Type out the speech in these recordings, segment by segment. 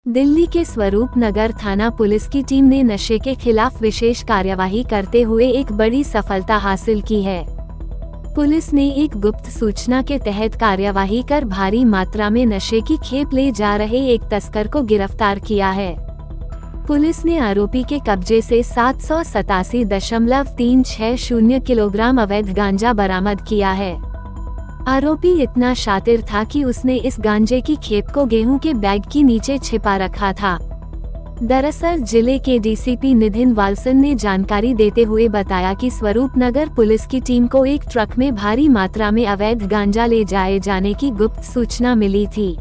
दिल्ली के स्वरूप नगर थाना पुलिस की टीम ने नशे के खिलाफ विशेष कार्यवाही करते हुए एक बड़ी सफलता हासिल की है। पुलिस ने एक गुप्त सूचना के तहत कार्यवाही कर भारी मात्रा में नशे की खेप ले जा रहे एक तस्कर को गिरफ्तार किया है। पुलिस ने आरोपी के कब्जे से 787.360 किलोग्राम अवैध गांजा बरामद किया है। आरोपी इतना शातिर था कि उसने इस गांजे की खेप को गेहूं के बैग के नीचे छिपा रखा था। दरअसल जिले के डीसीपी निधिन वाल्सन ने जानकारी देते हुए बताया कि स्वरूप नगर पुलिस की टीम को एक ट्रक में भारी मात्रा में अवैध गांजा ले जाए जाने की गुप्त सूचना मिली थी।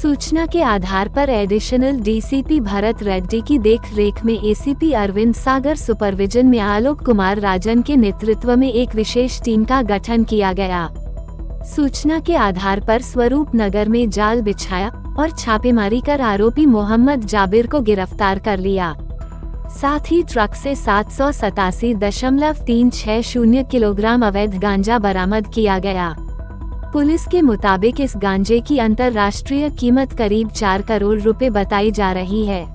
सूचना के आधार पर एडिशनल डीसीपी भरत रेड्डी की देखरेख में एसीपी अरविंद सागर सुपरविजन में आलोक कुमार राजन के नेतृत्व में एक विशेष टीम का गठन किया गया। सूचना के आधार पर स्वरूप नगर में जाल बिछाया और छापेमारी कर आरोपी मोहम्मद जाबिर को गिरफ्तार कर लिया। साथ ही ट्रक से 787.360 किलोग्राम अवैध गांजा बरामद किया गया। पुलिस के मुताबिक इस गांजे की अंतर्राष्ट्रीय कीमत करीब 4 करोड़ रुपए बताई जा रही है।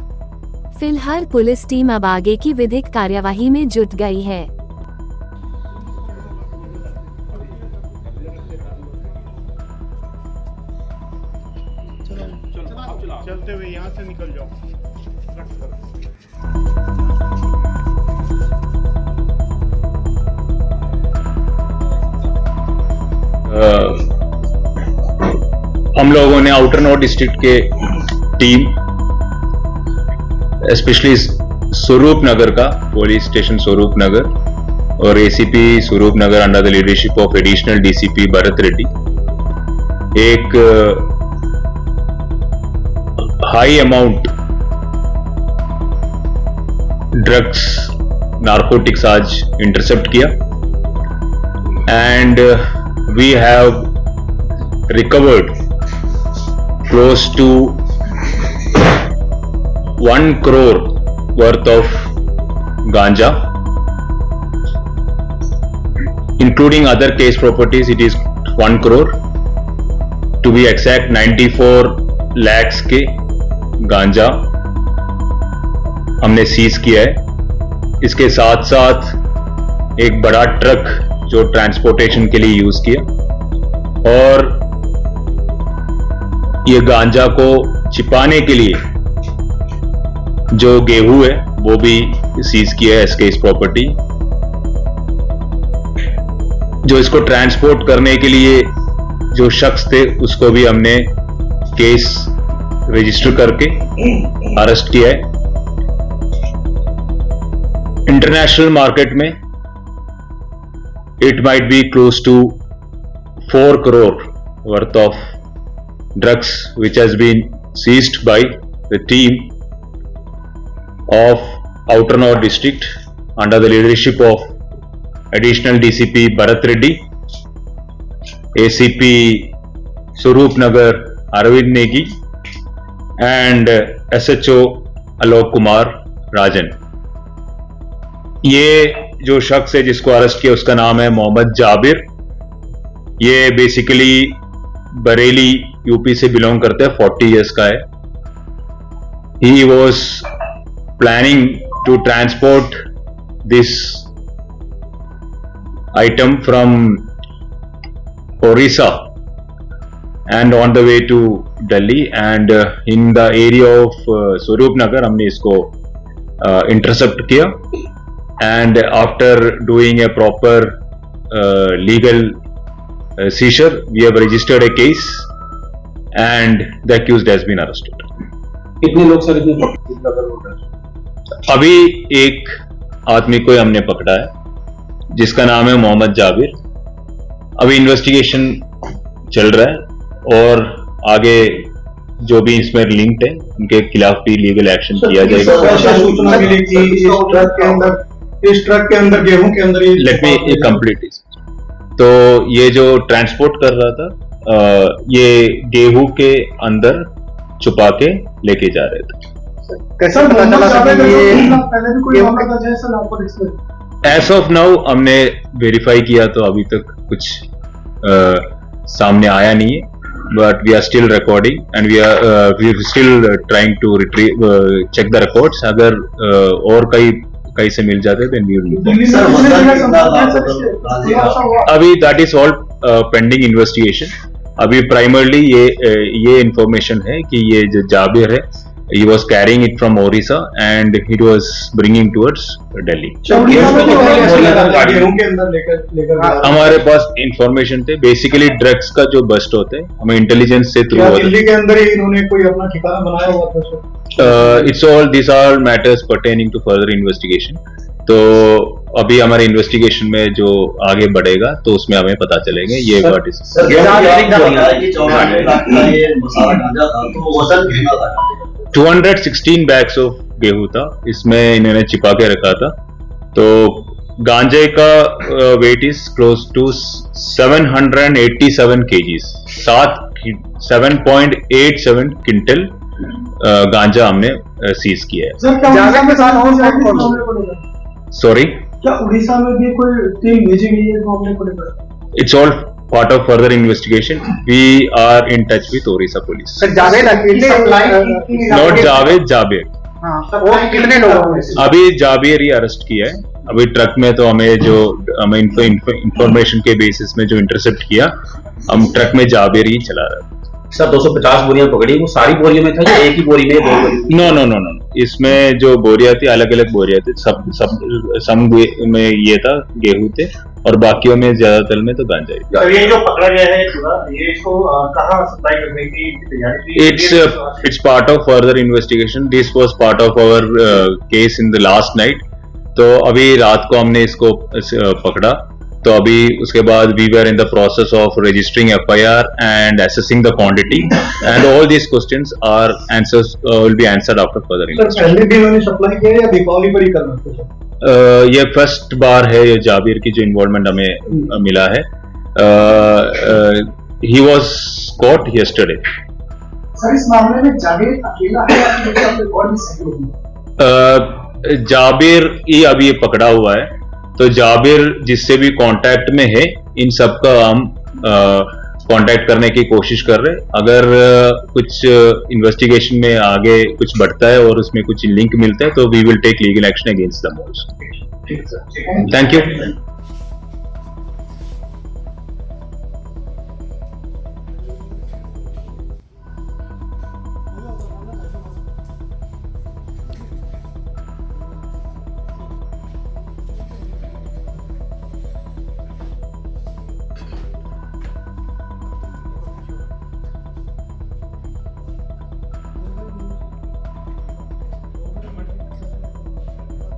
फिलहाल पुलिस टीम अब आगे की विधिक कार्यवाही में जुट गई है। चलते हुए यहाँ से निकल जाओ। हम लोगों ने आउटर नॉर्थ डिस्ट्रिक्ट के टीम स्पेशली स्वरूप नगर का पुलिस स्टेशन स्वरूप नगर और ACP Swaroop Nagar under the leadership of additional DCP Bharat Reddy एक हाई अमाउंट ड्रग्स नार्कोटिक्स आज इंटरसेप्ट किया and we have recovered close to 1 crore worth of ganja, including other case properties. It is 1 crore. To be exact, 94 lakhs के गांजा हमने seize किया है। इसके साथ साथ एक बड़ा ट्रक जो ट्रांसपोर्टेशन के लिए यूज किया और ये गांजा को छिपाने के लिए जो गेहूं है वो भी सीज किया है एसकेएस प्रॉपर्टी। जो इसको ट्रांसपोर्ट करने के लिए जो शख्स थे उसको भी हमने केस रजिस्टर करके अरेस्ट किया है। इंटरनेशनल मार्केट में it might be close to 4 crore worth of drugs which has been seized by the team of Outer North District under the leadership of Additional DCP Bharat Reddy, ACP Swaroop Nagar Arvind Negi and SHO Alok Kumar Rajan। ये जो शख्स है जिसको arrest किया उसका नाम है मोहम्मद जाबिर। ये बेसिकली बरेली यूपी से बिलोंग करता है, 40 इयर्स का है। He was planning to transport this item from Orissa and on the way to Delhi and in the area of Swaroop Nagar हमने इसको intercept किया and after doing a proper legal seizure we have registered a case and the accused has been arrested। कितने लोग sir इसमें? अभी एक आदमी को हमने पकड़ा है जिसका नाम है मोहम्मद जाबिर। अभी इन्वेस्टिगेशन चल रहा है और आगे जो भी इसमें लिंक्ड है उनके खिलाफ भी लीगल एक्शन किया जाएगा। सूचना मिली कि इस ट्रक के अंदर गेहूं के अंदर लेट मी कंप्लीट। तो ये जो ट्रांसपोर्ट कर रहा था ये गेहूं के अंदर छुपा के लेके जा रहे थे। कैसा पता चला पहले भी कोई मामला दर्ज है सर आपको इसमें? एज ऑफ नाउ हमने वेरीफाई किया तो अभी तक कुछ सामने आया नहीं है। but we are still recording and we are still trying to retrieve check the records. अगर और कहीं से मिल जाते then we will अभी that is all pending investigation. अभी primarily ये information है कि ये जो जाबिर है he was carrying it from Orissa and it was bringing towards Delhi. हमारे पास इंफॉर्मेशन थे बेसिकली ड्रग्स का जो बस्ट होते हैं हमें इंटेलिजेंस से थ्रू होता दिल्ली के अंदर ही इन्होंने कोई अपना ठिकाना बनाया हुआ था it's all this are matters pertaining to further investigation. तो अभी हमारे इन्वेस्टिगेशन में जो आगे बढ़ेगा तो उसमें हमें पता चलेगा ये व्हाट इज 216 बैग्स ऑफ गेहूं था इसमें इन्होंने छिपा के रखा था. तो गांजे का weight is close to 787 kgs 7.87 quintal गांजा हमने सीज किया है. सॉरी क्या उड़ीसा में भी कोई टीम भेजी गई है तो हमने पता it's all part of further investigation. We are in touch with Orissa police. Sir Javed अकेले Not जावेद, जाबिर. वो कितने लोग अभी जाबिर ही अरेस्ट किया है. अभी ट्रक में तो हमें इंफॉर्मेशन के बेसिस में जो इंटरसेप्ट किया हम ट्रक में जाबिर ही चला रहे थे. सर 250 बोरियां पकड़ी, वो सारी बोरियों में था या एक ही बोरी में? नो. इसमें जो बोरियां थी अलग अलग बोरियां थी. सब में ये था गेहूं थे और बाकियों में ज्यादातर में तो गांजा ही. तो ये जो पकड़ा गया है पूरा ये इसको कहाँ सप्लाई करने की तैयारी थी? It's part of further investigation. This was part of our case in the last night. तो अभी रात को हमने इसको पकड़ा. तो अभी उसके बाद we were in the process of registering FIR and assessing the quantity and all these questions are answers will be answered after further investigation. पहले भी इन्होंने सप्लाई किया या दीपावली पर ही करना था? ये फर्स्ट बार है ये जाबिर की जो इन्वॉल्वमेंट हमें मिला है. He was caught yesterday. Sir इस मामले में जाबिर अकेला है या फिर और भी सहयोगी? जाबिर ही अभी ये पकड़ा हुआ है. तो जाबिर जिससे भी कांटेक्ट में है इन सब का हम कांटेक्ट करने की कोशिश कर रहे हैं. अगर कुछ इन्वेस्टिगेशन में आगे कुछ बढ़ता है और उसमें कुछ लिंक मिलता है तो we will take legal action against the most. Thank you.